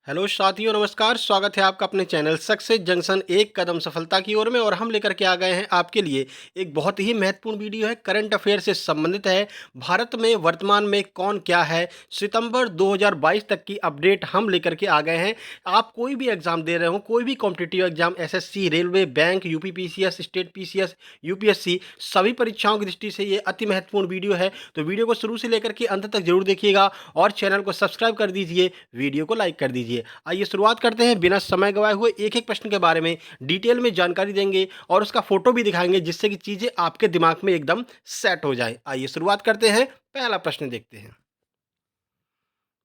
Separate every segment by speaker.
Speaker 1: Hello साथियों, नमस्कार। स्वागत है आपका अपने चैनल सक्सेस जंक्शन एक कदम सफलता की ओर में। और हम लेकर के आ गए हैं आपके लिए एक बहुत ही महत्वपूर्ण वीडियो है, करंट अफेयर से संबंधित है। भारत में वर्तमान में कौन क्या है, सितंबर 2022 तक की अपडेट हम लेकर के आ गए हैं। आप कोई भी एग्जाम दे रहे हो, कोई भी competitive exam, SSC, railway, bank, UPPCS, state PCS, UPSC, सभी परीक्षाओं की दृष्टि से ये अति महत्वपूर्ण वीडियो है। तो वीडियो को शुरू से लेकर के अंत तक जरूर देखिएगा और चैनल को सब्सक्राइब कर दीजिए, वीडियो को लाइक कर दीजिए। आइए शुरुआत करते हैं। बिना समय गवाए हुए एक एक प्रश्न के बारे में डिटेल में जानकारी देंगे और उसका फोटो भी दिखाएंगे, जिससे कि चीजें आपके दिमाग में एकदम सेट हो जाए। आइए शुरुआत करते हैं। पहला प्रश्न देखते हैं।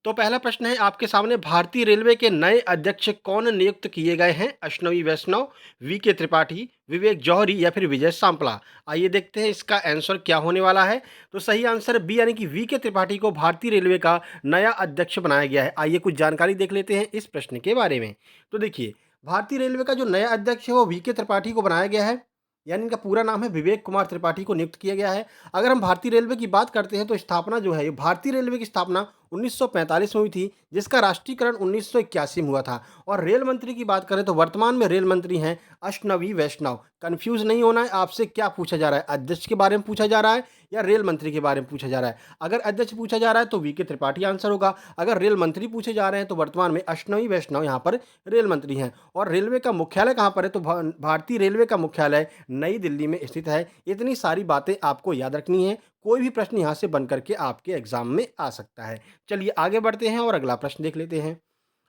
Speaker 1: तो पहला प्रश्न है आपके सामने, भारतीय रेलवे के नए अध्यक्ष कौन नियुक्त किए गए हैं? अश्विनी वैष्णव, वी के त्रिपाठी, विवेक जौहरी या फिर विजय सांपला? आइए देखते हैं इसका आंसर क्या होने वाला है। तो सही आंसर बी यानी कि वी के त्रिपाठी को भारतीय रेलवे का नया अध्यक्ष बनाया गया है। आइए कुछ जानकारी देख लेते हैं इस प्रश्न के बारे में। तो देखिए, भारतीय रेलवे का जो नया अध्यक्ष है वो वी के त्रिपाठी को बनाया गया है, यानी इनका पूरा नाम है विवेक कुमार त्रिपाठी को नियुक्त किया गया है। अगर हम भारतीय रेलवे की बात करते हैं तो स्थापना जो है, ये भारतीय रेलवे की स्थापना 1945 में हुई थी, जिसका राष्ट्रीयकरण 1981 में हुआ था। और रेल मंत्री की बात करें तो वर्तमान में रेल मंत्री हैं अश्विनी वैष्णव। कंफ्यूज नहीं होना है, आपसे क्या पूछा जा रहा है, अध्यक्ष के बारे में पूछा जा रहा है या रेल मंत्री के बारे में पूछा जा रहा है। अगर अध्यक्ष पूछा जा रहा है तो वी के त्रिपाठी आंसर होगा। अगर रेल मंत्री पूछे जा रहे हैं तो वर्तमान में अश्विनी वैष्णव यहाँ पर रेल मंत्री हैं। और रेलवे का मुख्यालय कहाँ पर है, तो भारतीय रेलवे का मुख्यालय नई दिल्ली में स्थित है। इतनी सारी बातें आपको याद रखनी है, कोई भी प्रश्न यहाँ से बन करके आपके एग्जाम में आ सकता है। चलिए आगे बढ़ते हैं और अगला प्रश्न देख लेते हैं।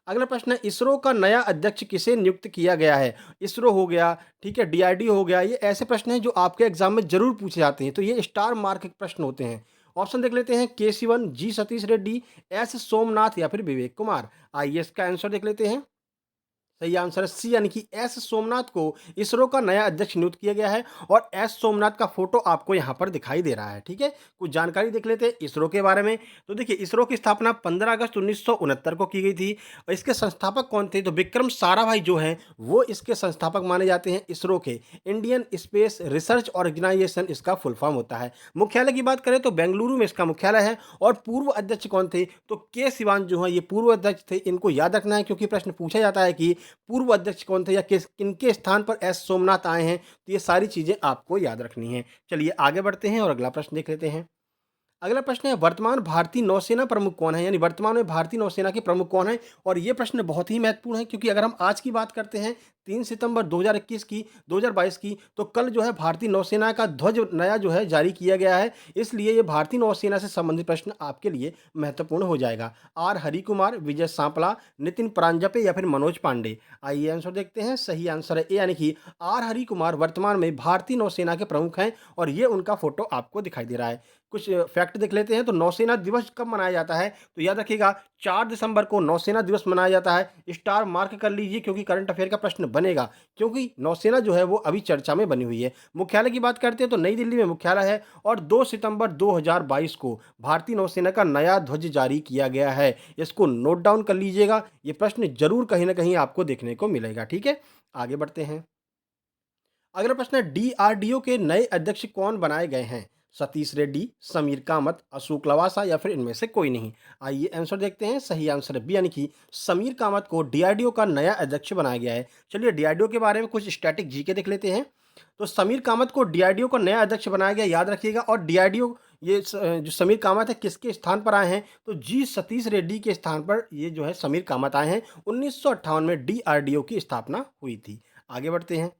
Speaker 1: अगला प्रश्न है, इसरो का नया अध्यक्ष किसे नियुक्त किया गया है? इसरो हो गया, ठीक है, डीआरडीओ हो गया। ये ऐसे प्रश्न हैं जो आपके एग्जाम में जरूर पूछे जाते हैं, तो ये स्टार मार्क के प्रश्न होते हैं। ऑप्शन देख लेते हैं, के सिवन, जी सतीश रेड्डी, एस सोमनाथ या फिर विवेक कुमार। आइए इसका आंसर देख लेते हैं। सही आंसर है सी यानी कि एस सोमनाथ को इसरो का नया अध्यक्ष नियुक्त किया गया है। और एस सोमनाथ का फोटो आपको यहाँ पर दिखाई दे रहा है। ठीक है, कुछ जानकारी देख लेते हैं इसरो के बारे में। तो देखिए, इसरो की स्थापना 15 अगस्त 1969 को की गई थी। और इसके संस्थापक कौन थे, तो विक्रम साराभाई जो हैं वो इसके संस्थापक माने जाते हैं। इसरो के इंडियन स्पेस रिसर्च ऑर्गेनाइजेशन इसका फुल फॉर्म होता है। मुख्यालय की बात करें तो बेंगलुरु में इसका मुख्यालय है। और पूर्व अध्यक्ष कौन थे, तो के सिवान जो है ये पूर्व अध्यक्ष थे। इनको याद रखना है क्योंकि प्रश्न पूछा जाता है कि पूर्व अध्यक्ष कौन थे या किस किनके स्थान पर एस सोमनाथ आए हैं। तो ये सारी चीजें आपको याद रखनी है। चलिए आगे बढ़ते हैं और अगला प्रश्न देख लेते हैं। अगला प्रश्न है, वर्तमान भारतीय नौसेना प्रमुख कौन है, यानी वर्तमान में भारतीय नौसेना के प्रमुख कौन है? और ये प्रश्न बहुत ही महत्वपूर्ण है क्योंकि अगर हम आज की बात करते हैं 3 सितंबर 2021 की 2022 की, तो कल जो है भारतीय नौसेना का ध्वज नया जो है जारी किया गया है। इसलिए ये भारतीय नौसेना से संबंधित प्रश्न आपके लिए महत्वपूर्ण हो जाएगा। आर हरि कुमार, विजय सांपला, नितिन परांजपे या फिर मनोज पांडे? आइए आंसर देखते हैं। सही आंसर है ए यानी कि आर हरि कुमार वर्तमान में भारतीय नौसेना के प्रमुख हैं। और ये उनका फोटो आपको दिखाई दे रहा है। कुछ फैक्ट देख लेते हैं। तो नौसेना दिवस कब मनाया जाता है, तो याद रखिएगा 4 दिसंबर को नौसेना दिवस मनाया जाता है। स्टार मार्क कर लीजिए क्योंकि करंट अफेयर का प्रश्न बनेगा, क्योंकि नौसेना जो है वो अभी चर्चा में बनी हुई है। मुख्यालय की बात करते हैं तो नई दिल्ली में मुख्यालय है। और 2 सितंबर 2022 को भारतीय नौसेना का नया ध्वज जारी किया गया है। इसको नोट डाउन कर लीजिएगा, ये प्रश्न जरूर कहीं ना कहीं आपको देखने को मिलेगा। ठीक है, आगे बढ़ते हैं। अगला प्रश्न है, डीआरडीओ के नए अध्यक्ष कौन बनाए गए हैं? सतीश रेड्डी, समीर कामत, अशोक लवासा या फिर इनमें से कोई नहीं? आइए आंसर देखते हैं। सही आंसर है बी यानी कि समीर कामत को डीआरडीओ का नया अध्यक्ष बनाया गया है। चलिए डीआरडीओ के बारे में कुछ स्टैटिक जीके देख लेते हैं। तो समीर कामत को डीआरडीओ का नया अध्यक्ष बनाया गया, याद रखिएगा। और डीआरडीओ जो समीर कामत है किसके स्थान पर आए हैं, तो जी सतीश रेड्डी के स्थान पर ये जो है समीर कामत आए हैं। 1958 में डीआरडीओ की स्थापना हुई थी। आगे बढ़ते हैं।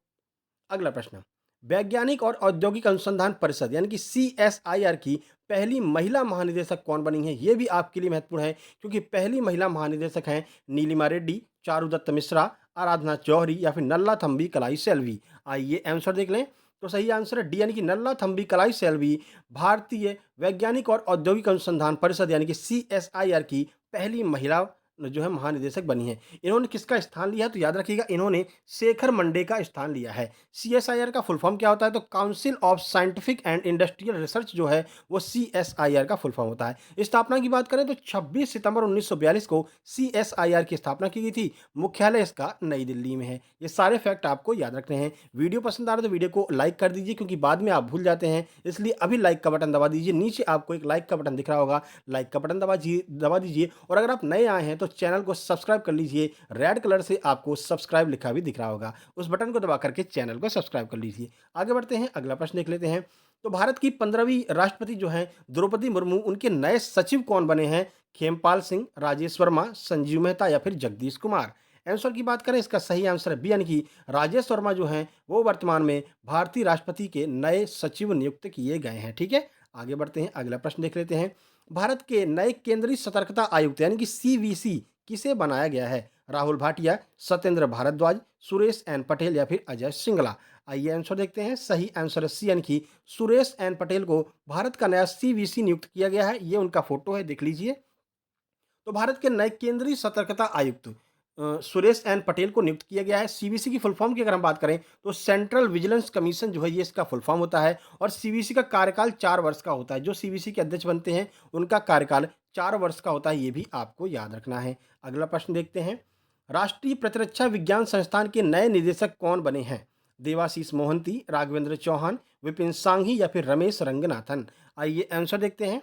Speaker 1: अगला प्रश्न, वैज्ञानिक और औद्योगिक अनुसंधान परिषद यानी कि सीएसआईआर की पहली महिला महानिदेशक कौन बनी है? ये भी आपके लिए महत्वपूर्ण है क्योंकि पहली महिला महानिदेशक हैं नीलिमा रेड्डी, चारुदत्त मिश्रा, आराधना जौहरी या फिर नल्ला थम्बी कलाई सेल्वी? आइए आंसर देख लें। तो सही आंसर है डी यानी कि नल्ला थम्बी कलाई सेल्वी भारतीय वैज्ञानिक और औद्योगिक अनुसंधान परिषद यानी कि सीएसआईआर की पहली महिला जो है महानिदेशक बनी है। इन्होंने किसका स्थान लिया है, तो याद रखिएगा इन्होंने शेखर मंडे का स्थान लिया है। सीएसआईआर का फुल फॉर्म क्या होता है, तो council of scientific and industrial research जो है वो सीएसआईआर का फुल फॉर्म होता है। स्थापना की बात करें तो 26 सितंबर 1942 को सीएसआईआर की स्थापना की गई थी। मुख्यालय इसका नई दिल्ली में है। ये सारे फैक्ट आपको याद रखने हैं। वीडियो पसंद आ रहा है तो वीडियो को लाइक कर दीजिए क्योंकि बाद में आप भूल जाते हैं, इसलिए अभी लाइक का बटन दबा दीजिए। नीचे आपको एक लाइक का बटन दिख रहा होगा, लाइक का बटन दबा दीजिए। और अगर आप नए आए हैं तो चैनल को सब्सक्राइब कर लीजिए। रेड कलर से आपको सब्सक्राइब लिखा भी दिख रहा होगा, उस बटन को दबा करके चैनल को सब्सक्राइब कर लीजिए। आगे बढ़ते हैं, अगला प्रश्न देख लेते हैं। तो भारत की 15वीं राष्ट्रपति जो हैं द्रौपदी मुर्मू, उनके नए सचिव कौन बने हैं? खेमपाल सिंह, राजेश वर्मा, संजीव मेहता या फिर जगदीश कुमार? आंसर की बात करें, इसका सही आंसर है बी, यानी कि राजेश वर्मा जो हैं वो वर्तमान में भारतीय राष्ट्रपति के नए सचिव नियुक्त किए गए हैं। ठीक है, आगे बढ़ते हैं, अगला प्रश्न देख लेते हैं। भारत के नए केंद्रीय सतर्कता आयुक्त यानी कि सीवीसी किसे बनाया गया है? राहुल भाटिया, सत्येंद्र भारद्वाज, सुरेश एन पटेल या फिर अजय सिंगला? आइए आंसर देखते हैं। सही आंसर है सी, यानी कि सुरेश एन पटेल को भारत का नया सीवीसी नियुक्त किया गया है। ये उनका फोटो है, देख लीजिए। तो भारत के नए केंद्रीय सतर्कता आयुक्त सुरेश एन पटेल को नियुक्त किया गया है। सीवीसी की फुल फॉर्म की अगर हम बात करें तो सेंट्रल विजिलेंस कमीशन जो है ये इसका फुल फॉर्म होता है, और सीवीसी का कार्यकाल 4 वर्ष का होता है। जो सीवीसी के अध्यक्ष बनते हैं उनका कार्यकाल 4 वर्ष का होता है, ये भी आपको याद रखना है। अगला प्रश्न देखते हैं। राष्ट्रीय प्रतिरक्षा विज्ञान संस्थान के नए निदेशक कौन बने हैं? देवाशीष मोहंती, राघवेंद्र चौहान, विपिन सांघी या फिर रमेश रंगनाथन? आइए आंसर देखते हैं।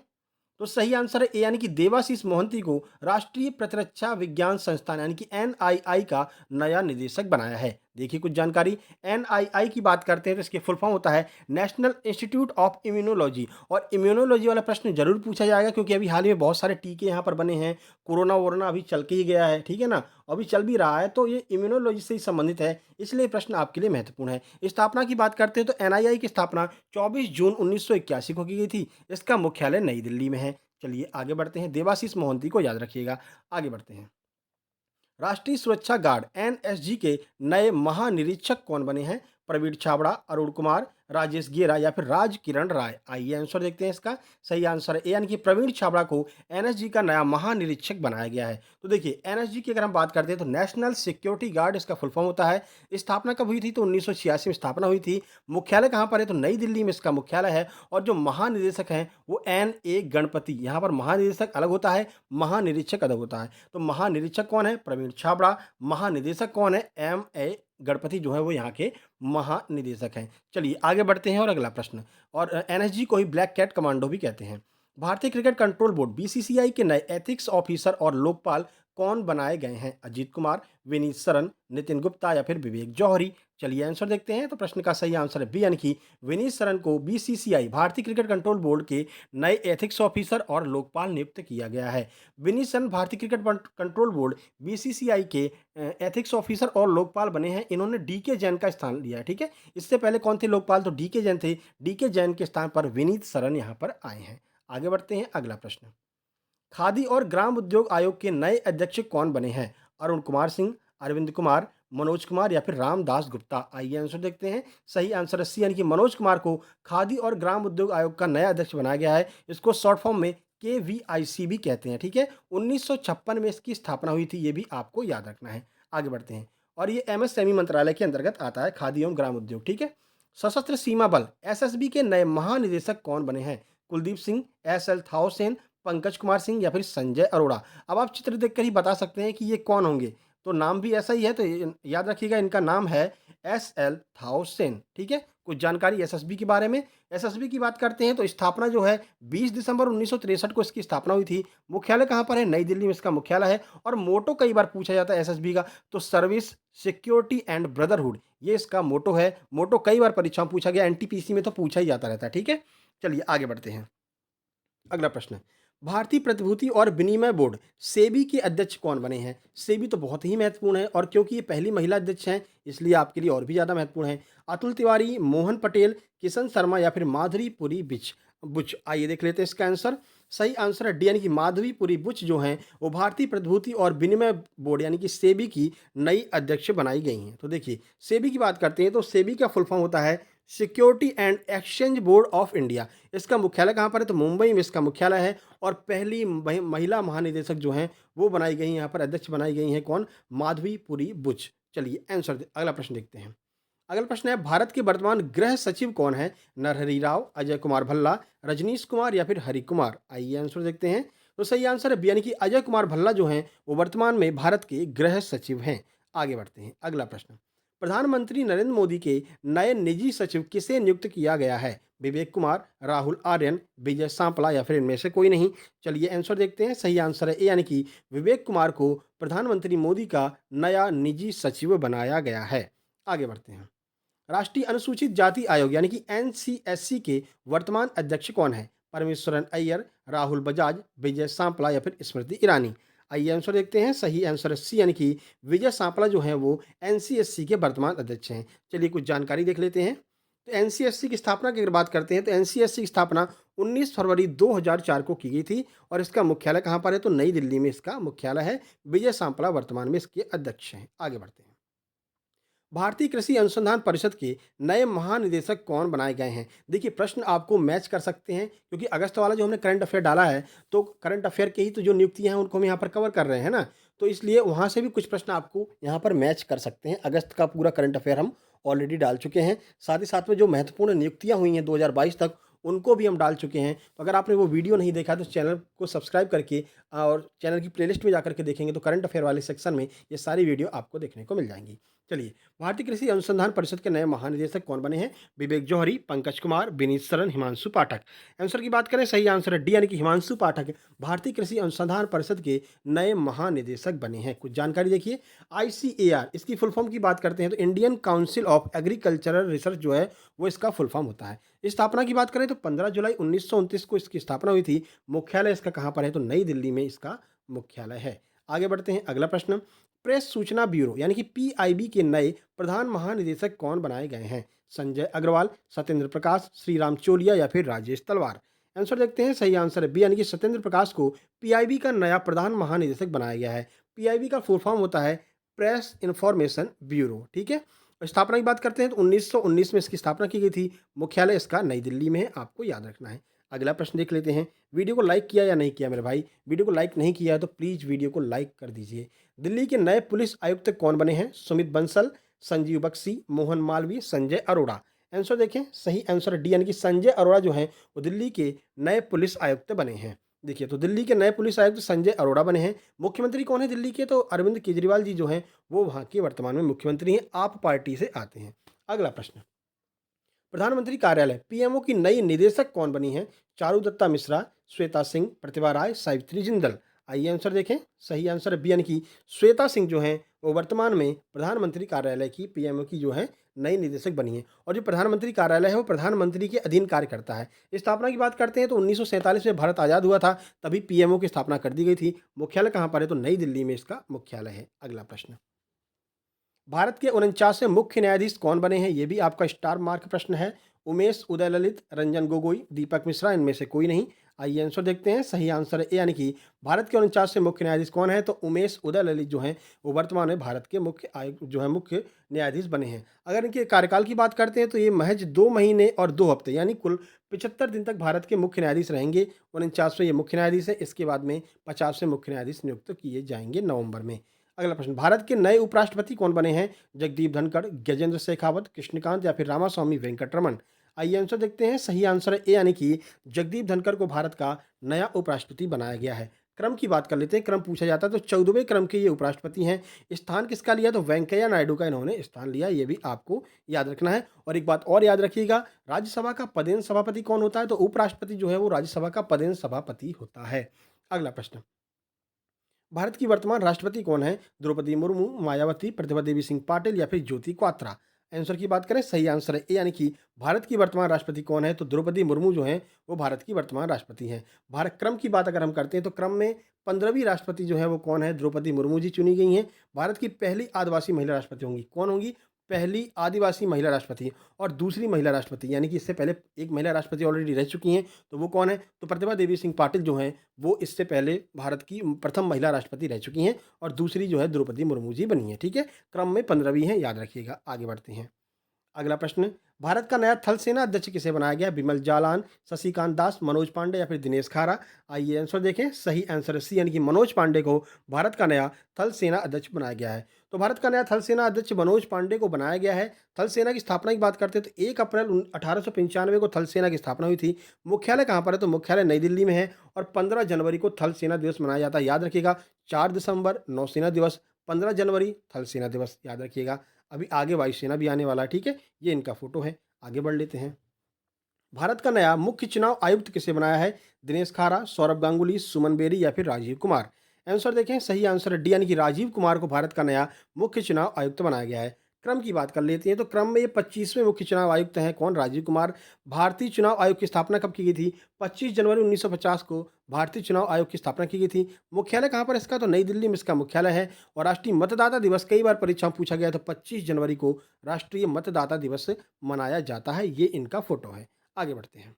Speaker 1: तो सही आंसर है ए, यानी कि देवाशीष मोहंती को राष्ट्रीय प्रतिरक्षा विज्ञान संस्थान यानी कि एनआईआई का नया निदेशक बनाया है। देखिए कुछ जानकारी, एनआईआई की बात करते हैं तो इसके फुल फॉर्म होता है नेशनल इंस्टीट्यूट ऑफ इम्यूनोलॉजी। और इम्यूनोलॉजी वाला प्रश्न जरूर पूछा जाएगा, क्योंकि अभी हाल ही में बहुत सारे टीके यहाँ पर बने हैं। कोरोना वोरोना अभी चल के ही गया है, ठीक है ना, अभी चल भी रहा है, तो ये इम्यूनोलॉजी से ही संबंधित है, इसलिए प्रश्न आपके लिए महत्वपूर्ण है। स्थापना की बात करते हैं तो एनआईआई की स्थापना 24 जून 1981 को की गई थी। इसका मुख्यालय नई दिल्ली में है। चलिए आगे बढ़ते हैं, देवाशीष मोहंती को याद रखिएगा। आगे बढ़ते हैं। राष्ट्रीय सुरक्षा गार्ड एनएसजी के नए महानिरीक्षक कौन बने हैं? प्रवीण छाबड़ा, अरुण कुमार, राजेश गेरा या फिर राज किरण राय? आइए आंसर देखते हैं। इसका सही आंसर है ए, यानी कि प्रवीण छाबड़ा को एनएसजी का नया महानिरीक्षक बनाया गया है। तो देखिए एनएसजी की अगर हम बात करते हैं तो नेशनल सिक्योरिटी गार्ड इसका फुल फॉर्म होता है। स्थापना कब हुई थी? तो 1986 में स्थापना हुई थी। मुख्यालय कहाँ पर है? तो नई दिल्ली में इसका मुख्यालय है। और जो महानिदेशक हैं वो एन ए गणपति, यहाँ पर महानिदेशक अलग होता है, महानिरीक्षक अलग होता है। तो महानिरीक्षक कौन है? प्रवीण छाबड़ा। महानिदेशक कौन है? एम ए गणपति जो है वो यहाँ के महानिदेशक हैं। चलिए आगे बढ़ते हैं और अगला प्रश्न। और एनएसजी को ही ब्लैक कैट कमांडो भी कहते हैं। भारतीय क्रिकेट कंट्रोल बोर्ड बीसीसीआई के नए एथिक्स ऑफिसर और लोकपाल कौन बनाए गए हैं? अजीत कुमार, विनीत सरन, नितिन गुप्ता या फिर विवेक जौहरी? चलिए आंसर देखते हैं। तो प्रश्न का सही आंसर है बी, यानी कि विनीत सरन को बीसीसीआई भारतीय क्रिकेट कंट्रोल बोर्ड के नए एथिक्स ऑफिसर और लोकपाल नियुक्त किया गया है। विनीत सरन भारतीय क्रिकेट कंट्रोल बोर्ड बीसीसीआई के एथिक्स ऑफिसर और लोकपाल बने हैं। इन्होंने डीके जैन का स्थान लिया है। ठीक है, इससे पहले कौन थे लोकपाल? तो डीके जैन थे। डीके जैन के स्थान पर विनीत सरन यहाँ पर आए हैं। आगे बढ़ते हैं, अगला प्रश्न। खादी और ग्राम उद्योग आयोग के नए अध्यक्ष कौन बने हैं? अरुण कुमार सिंह, अरविंद कुमार, मनोज कुमार या फिर रामदास गुप्ता? आइए आंसर देखते हैं। सही आंसर है सी, यानी कि मनोज कुमार को खादी और ग्राम उद्योग आयोग का नया अध्यक्ष बनाया गया है। इसको शॉर्ट फॉर्म में KVIC भी कहते हैं। ठीक है, 1956 में इसकी स्थापना हुई थी, ये भी आपको याद रखना है। आगे बढ़ते हैं, और ये MSME मंत्रालय के अंतर्गत आता है, खादी एवं ग्राम उद्योग। ठीक है, सशस्त्र सीमा बल SSB के नए महानिदेशक कौन बने हैं? कुलदीप सिंह, SL थाउसेन, पंकज कुमार सिंह या फिर संजय अरोड़ा? अब आप चित्र देखकर ही बता सकते हैं कि ये कौन होंगे। तो नाम भी ऐसा ही है, तो याद रखिएगा, इनका नाम है SL थाउसेन। ठीक है, कुछ जानकारी एसएसबी के बारे में। एसएसबी की बात करते हैं तो स्थापना जो है 20 दिसंबर 1963 को इसकी स्थापना हुई थी। मुख्यालय कहाँ पर है? नई दिल्ली में इसका मुख्यालय है। और मोटो कई बार पूछा जाता है एसएसबी का, तो सर्विस, सिक्योरिटी एंड ब्रदरहुड, ये इसका मोटो है। मोटो कई बार परीक्षा में पूछा गया, एनटीपीसी में तो पूछा ही जाता रहता है। ठीक है, चलिए आगे बढ़ते हैं। अगला प्रश्न, भारतीय प्रतिभूति और विनिमय बोर्ड सेबी के अध्यक्ष कौन बने हैं? सेबी तो बहुत ही महत्वपूर्ण है, और क्योंकि ये पहली महिला अध्यक्ष हैं इसलिए आपके लिए और भी ज़्यादा महत्वपूर्ण है। अतुल तिवारी, मोहन पटेल, किशन शर्मा या फिर माधुरी पुरी बुच? आइए देख लेते हैं इसका आंसर। सही आंसर है डी, यानी कि माधवी पुरी बुच जो हैं वो भारतीय प्रतिभूति और विनिमय बोर्ड यानी कि सेबी की नई अध्यक्ष बनाई गई हैं। तो देखिए सेबी की बात करते हैं तो सेबी का फुल फॉर्म होता है security and exchange board of India. इसका मुख्यालय कहाँ पर है? तो मुंबई में इसका मुख्यालय है। और पहली महिला महानिदेशक जो हैं वो बनाई गई, यहाँ पर अध्यक्ष बनाई गई हैं कौन? माधवी पुरी बुच। चलिए आंसर अगला प्रश्न देखते हैं। अगला प्रश्न है, भारत के वर्तमान गृह सचिव कौन है? नरहरि राव, अजय कुमार भल्ला, रजनीश कुमार या फिर हरि कुमार? आइए आंसर देखते हैं। तो सही आंसर है बी, यानी कि अजय कुमार भल्ला जो हैं वो वर्तमान में भारत के गृह सचिव हैं। आगे बढ़ते हैं, अगला प्रश्न। प्रधानमंत्री नरेंद्र मोदी के नए निजी सचिव किसे नियुक्त किया गया है? विवेक कुमार, राहुल आर्यन, विजय सांपला या फिर इनमें से कोई नहीं? चलिए आंसर देखते हैं। सही आंसर है ए यानी कि विवेक कुमार को प्रधानमंत्री मोदी का नया निजी सचिव बनाया गया है। आगे बढ़ते हैं। राष्ट्रीय अनुसूचित जाति आयोग यानी कि एनसीएससी के वर्तमान अध्यक्ष कौन है? परमेश्वरन अय्यर, राहुल बजाज, विजय सांपला या फिर स्मृति ईरानी? आइए आंसर देखते हैं। सही आंसर है सी यानी कि विजय सांपला जो हैं वो एनसीएससी के वर्तमान अध्यक्ष हैं। चलिए कुछ जानकारी देख लेते हैं। तो एनसीएससी की स्थापना की अगर बात करते हैं तो एनसीएससी की स्थापना 19 फरवरी 2004 को की गई थी और इसका मुख्यालय कहाँ पर है? तो नई दिल्ली में इसका मुख्यालय है। विजय सांपला वर्तमान में इसके अध्यक्ष हैं। आगे बढ़ते हैं। भारतीय कृषि अनुसंधान परिषद के नए महानिदेशक कौन बनाए गए हैं? देखिए प्रश्न आपको मैच कर सकते हैं क्योंकि अगस्त वाला जो हमने करंट अफेयर डाला है तो करंट अफेयर के ही तो जो नियुक्तियां हैं उनको हम यहाँ पर कवर कर रहे हैं ना, तो इसलिए वहाँ से भी कुछ प्रश्न आपको यहाँ पर मैच कर सकते हैं। अगस्त का पूरा करंट अफेयर हम ऑलरेडी डाल चुके हैं, साथ ही साथ में जो महत्वपूर्ण नियुक्तियां हुई हैं 2022 तक उनको भी हम डाल चुके हैं। तो अगर आपने वो वीडियो नहीं देखा तो चैनल को सब्सक्राइब करके और चैनल की प्लेलिस्ट में जाकर के देखेंगे तो करंट अफेयर वाले सेक्शन में ये सारी वीडियो आपको देखने को मिल जाएंगी। चलिए, भारतीय कृषि अनुसंधान परिषद के नए महानिदेशक कौन बने हैं? विवेक जौहरी, पंकज कुमार, विनीत सरन, हिमांशु पाठक। आंसर की बात करें सही आंसर है डी यानी कि हिमांशु पाठक भारतीय कृषि अनुसंधान परिषद के नए महानिदेशक बने हैं। कुछ जानकारी देखिए। आईसीएआर इसकी फुल फॉर्म की बात करते हैं तो Indian council of agricultural research जो है वो इसका फुल फॉर्म होता है। स्थापना की बात करें तो 15 जुलाई 1929 को इसकी स्थापना हुई थी। मुख्यालय इसका कहाँ पर है? तो नई दिल्ली में इसका मुख्यालय है। आगे बढ़ते हैं। अगला प्रश्न, प्रेस सूचना ब्यूरो यानी कि पीआईबी के नए प्रधान महानिदेशक कौन बनाए गए हैं? संजय अग्रवाल, सत्येंद्र प्रकाश, श्रीराम चोलिया या फिर राजेश तलवार? आंसर देखते हैं। सही आंसर है बी यानी कि सत्येंद्र प्रकाश को पीआईबी का नया प्रधान महानिदेशक बनाया गया है। पीआईबी का फुल फॉर्म होता है प्रेस इंफॉर्मेशन ब्यूरो। ठीक है। स्थापना की बात करते हैं तो 1919 में इसकी स्थापना की गई थी। मुख्यालय इसका नई दिल्ली में है, आपको याद रखना है। अगला प्रश्न देख लेते हैं। वीडियो को लाइक किया या नहीं किया मेरे भाई? वीडियो को लाइक नहीं किया है तो प्लीज़ वीडियो को लाइक कर दीजिए। दिल्ली के नए पुलिस आयुक्त कौन बने हैं? सुमित बंसल, संजीव बख्शी, मोहन मालवीय, संजय अरोड़ा? आंसर देखें। सही आंसर डी यानी कि संजय अरोड़ा जो हैं वो दिल्ली के नए पुलिस आयुक्त बने हैं। देखिए तो दिल्ली के नए पुलिस आयुक्त संजय अरोड़ा बने हैं। मुख्यमंत्री कौन है दिल्ली के? तो अरविंद केजरीवाल जी जो हैं वो वहाँ के वर्तमान में मुख्यमंत्री हैं, आप पार्टी से आते हैं। अगला प्रश्न, प्रधानमंत्री कार्यालय पीएमओ की नई निदेशक कौन बनी है? चारू दत्ता मिश्रा, श्वेता सिंह, प्रतिभा राय, सावित्री जिंदल? आइए आंसर देखें। सही आंसर है बी यानी कि श्वेता सिंह जो हैं वो वर्तमान में प्रधानमंत्री कार्यालय की पीएमओ की जो है नई निदेशक बनी है। और जो प्रधानमंत्री कार्यालय है वो प्रधानमंत्री के अधीन कार्य करता है। स्थापना की बात करते हैं तो 1947 में भारत आज़ाद हुआ था, तभी पीएमओ की स्थापना कर दी गई थी। मुख्यालय कहाँ पर है? तो नई दिल्ली में इसका मुख्यालय है। अगला प्रश्न, भारत के 49वें मुख्य न्यायाधीश कौन बने हैं? ये भी आपका स्टार मार्क प्रश्न है। उमेश उदय ललित, रंजन गोगोई, दीपक मिश्रा, इनमें से कोई नहीं? आइए आंसर देखते हैं। सही आंसर है ए यानी कि भारत के 49वें मुख्य न्यायाधीश कौन है? तो उमेश उदय ललित जो हैं वो वर्तमान में भारत के मुख्य आयुक्त जो है मुख्य न्यायाधीश बने हैं। अगर इनके कार्यकाल की बात करते हैं तो ये महज 2 महीने और 2 हफ्ते यानी कुल 75 दिन तक भारत के मुख्य न्यायाधीश रहेंगे। 49वें ये मुख्य न्यायाधीश है। इसके बाद में 50वें मुख्य न्यायाधीश नियुक्त किए जाएंगे नवंबर में। अगला प्रश्न, भारत के नए उपराष्ट्रपति कौन बने हैं? जगदीप धनखड़, गजेंद्र शेखावत, कृष्णकांत या फिर रामास्वामी वेंकटरमन? आइए आंसर देखते हैं। सही आंसर है ए यानी कि जगदीप धनखड़ को भारत का नया उपराष्ट्रपति बनाया गया है। क्रम की बात कर लेते हैं। क्रम पूछा जाता है तो 14वें क्रम के ये उपराष्ट्रपति हैं। स्थान किसका लिया? तो वेंकैया नायडू का इन्होंने स्थान लिया, ये भी आपको याद रखना है। और एक बात और याद रखिएगा, राज्यसभा का पदेन सभापति कौन होता है? तो उपराष्ट्रपति जो है वो राज्यसभा का पदेन सभापति होता है। अगला प्रश्न, भारत की वर्तमान राष्ट्रपति कौन है? द्रौपदी मुर्मू, मायावती, प्रतिभा देवी सिंह पाटिल या फिर ज्योति क्वात्रा? आंसर की बात करें सही आंसर है ए यानी कि भारत की वर्तमान राष्ट्रपति कौन है? तो द्रौपदी मुर्मू जो हैं वो भारत की वर्तमान राष्ट्रपति हैं। भारत क्रम की बात अगर हम करते हैं तो क्रम में 15वीं राष्ट्रपति जो है वो कौन है? द्रौपदी मुर्मू जी चुनी गई हैं। भारत की पहली आदिवासी महिला राष्ट्रपति होंगी। कौन होंगी? पहली आदिवासी महिला राष्ट्रपति। और दूसरी महिला राष्ट्रपति यानी कि इससे पहले एक महिला राष्ट्रपति ऑलरेडी रह चुकी हैं, तो वो कौन है? तो प्रतिभा देवी सिंह पाटिल जो हैं वो इससे पहले भारत की प्रथम महिला राष्ट्रपति रह चुकी हैं और दूसरी जो है द्रौपदी मुर्मू जी बनी है। ठीक है, क्रम में 15वीं है, याद रखिएगा। आगे बढ़ते हैं। अगला प्रश्न, भारत का नया थल सेना अध्यक्ष किसे बनाया गया? बिमल जालान, शशिकांत दास, मनोज पांडे या फिर दिनेश खारा? आइए आंसर देखें। सही आंसर है सी यानी कि मनोज पांडे को भारत का नया थल सेना अध्यक्ष बनाया गया है। तो भारत का नया थल सेना अध्यक्ष मनोज पांडे को बनाया गया है। थल सेना की स्थापना की बात करते हैं तो 1 अप्रैल 1895 को थल सेना की स्थापना हुई थी। मुख्यालय कहाँ पर है? तो मुख्यालय नई दिल्ली में है। और 15 जनवरी को थल सेना दिवस मनाया जाता है, याद रखिएगा। 4 दिसंबर नौसेना दिवस, 15 जनवरी थल सेना दिवस, याद रखिएगा। अभी आगे वायुसेना भी आने वाला है, ठीक है। ये इनका फोटो है। आगे बढ़ लेते हैं। भारत का नया मुख्य चुनाव आयुक्त किसे बनाया है? दिनेश खारा, सौरभ गांगुली, सुमन बेरी या फिर राजीव कुमार? आंसर देखें, सही आंसर है डी, यानी कि राजीव कुमार को भारत का नया मुख्य चुनाव आयुक्त बनाया गया है। क्रम की बात कर लेते हैं तो क्रम में ये 25वें मुख्य चुनाव आयुक्त हैं। कौन? राजीव कुमार। भारतीय चुनाव आयोग की स्थापना कब की गई थी? 25 जनवरी 1950 को भारतीय चुनाव आयोग की स्थापना की गई थी। मुख्यालय कहाँ पर इसका? तो नई दिल्ली में इसका मुख्यालय है। और राष्ट्रीय मतदाता दिवस कई बार परीक्षा में पूछा गया, तो 25 जनवरी को राष्ट्रीय मतदाता दिवस मनाया जाता है। ये इनका फोटो है। आगे बढ़ते हैं।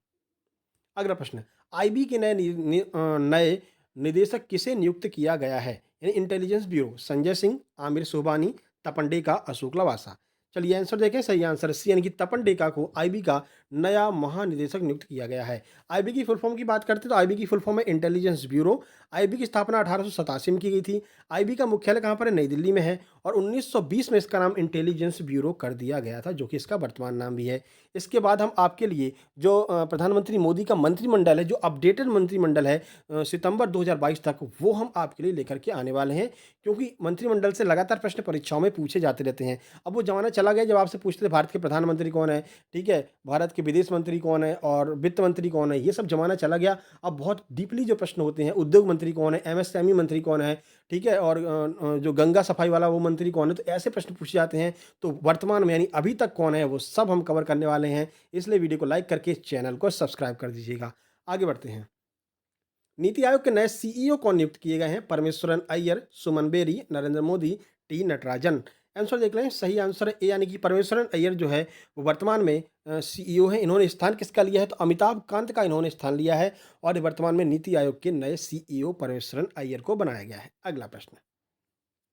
Speaker 1: अगला प्रश्न, आईबी के नए निदेशक किसे नियुक्त किया गया है? यानी इंटेलिजेंस ब्यूरो, संजय सिंह, आमिर सुबहानी, तपन डेका, अशोक लवासा? चलिए आंसर देखें, सही आंसर सी, यानी कि तपन डेका को आईबी का नया महानिदेशक नियुक्त किया गया है। आईबी की फुल फॉर्म की बात करते हैं तो आईबी की फुल फॉर्म है इंटेलिजेंस ब्यूरो। आईबी की स्थापना 1887 में की गई थी। आईबी का मुख्यालय कहाँ पर है? नई दिल्ली में है। और 1920 में इसका नाम इंटेलिजेंस ब्यूरो कर दिया गया था, जो कि इसका वर्तमान नाम भी है। इसके बाद हम आपके लिए जो प्रधानमंत्री मोदी का मंत्रिमंडल है, जो अपडेटेड मंत्रिमंडल है सितंबर 2022 तक, वो हम आपके लिए लेकर के आने वाले हैं। क्योंकि मंत्रिमंडल से लगातार प्रश्न परीक्षाओं में पूछे जाते रहते हैं। अब वो ज़माना चला गया जब आपसे पूछते थे भारत के प्रधानमंत्री कौन है, ठीक है, भारत के विदेश मंत्री कौन है और वित्त मंत्री कौन है, ये सब ज़माना चला गया। अब बहुत डीपली जो प्रश्न होते हैं, उद्योग मंत्री कौन है, एमएसएमई मंत्री कौन है, ठीक है, और जो गंगा सफाई वाला वो मंत्री कौन है, तो ऐसे प्रश्न पूछे जाते हैं। तो वर्तमान में यानी अभी तक कौन है, वो सब हम कवर करने वाले हैं। इसलिए वीडियो को लाइक करके चैनल को सब्सक्राइब कर दीजिएगा। आगे बढ़ते हैं। नीति आयोग के नए सीईओ कौन नियुक्त किए गए हैं? परमेश्वरन अय्यर, सुमन बेरी, नरेंद्र मोदी, टी नटराजन? आंसर देख लें, सही आंसर है ए, यानी कि परमेश्वरन अय्यर जो है वो वर्तमान में सीईओ है। इन्होंने स्थान किसका लिया है? तो अमिताभ कांत का इन्होंने स्थान लिया है। और ये वर्तमान में नीति आयोग के नए सीईओ परमेश्वरन अय्यर को बनाया गया है। अगला प्रश्न,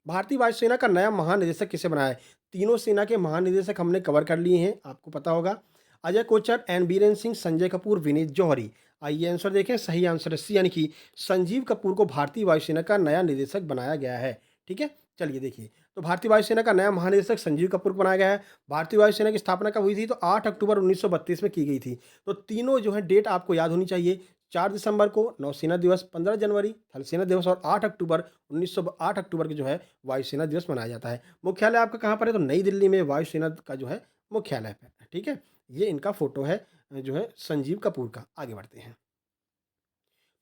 Speaker 1: भारतीय वायुसेना का नया महानिदेशक किसे बनाया है? तीनों सेना के महानिदेशक हमने कवर कर लिए हैं, आपको पता होगा। अजय कोचर, एन बीरेन सिंह, संजय कपूर, विनीत जौहरी? आइए आंसर देखें, सही आंसर है सी, यानी कि संजीव कपूर को भारतीय वायुसेना का नया निदेशक बनाया गया है। ठीक है, चलिए देखिए, तो भारतीय वायुसेना का नया महानिदेशक संजीव कपूर को बनाया गया है। भारतीय वायुसेना की स्थापना कब हुई थी? तो 8 अक्टूबर 1932 में की गई थी। तो तीनों जो है डेट आपको याद होनी चाहिए। 4 दिसंबर को नौसेना दिवस, 15 जनवरी थल सेना दिवस और 8 अक्टूबर को जो है वायुसेना दिवस मनाया जाता है। मुख्यालय आपका कहाँ पर है? तो नई दिल्ली में वायुसेना का जो है मुख्यालय है। ठीक है, ये इनका फोटो है जो है संजीव कपूर का। आगे बढ़ते हैं।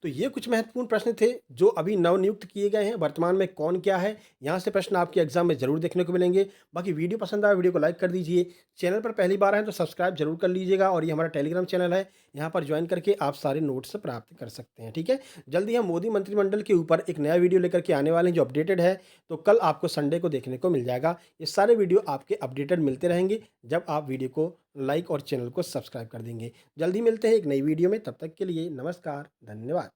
Speaker 1: तो ये कुछ महत्वपूर्ण प्रश्न थे जो अभी नवनियुक्त किए गए हैं। वर्तमान में कौन क्या है, यहाँ से प्रश्न आपके एग्जाम में जरूर देखने को मिलेंगे। बाकी वीडियो पसंद आया, वीडियो को लाइक कर दीजिए। चैनल पर पहली बार आए तो सब्सक्राइब जरूर कर लीजिएगा। और ये हमारा टेलीग्राम चैनल है, यहाँ पर ज्वाइन करके आप सारे नोट्स प्राप्त कर सकते हैं। ठीक है, जल्दी हम मोदी मंत्रिमंडल के ऊपर एक नया वीडियो लेकर के आने वाले हैं जो अपडेटेड है। तो कल आपको संडे को देखने को मिल जाएगा। ये सारे वीडियो आपके अपडेटेड मिलते रहेंगे जब आप वीडियो को लाइक और चैनल को सब्सक्राइब कर देंगे। जल्दी मिलते हैं एक नई वीडियो में, तब तक के लिए नमस्कार, धन्यवाद।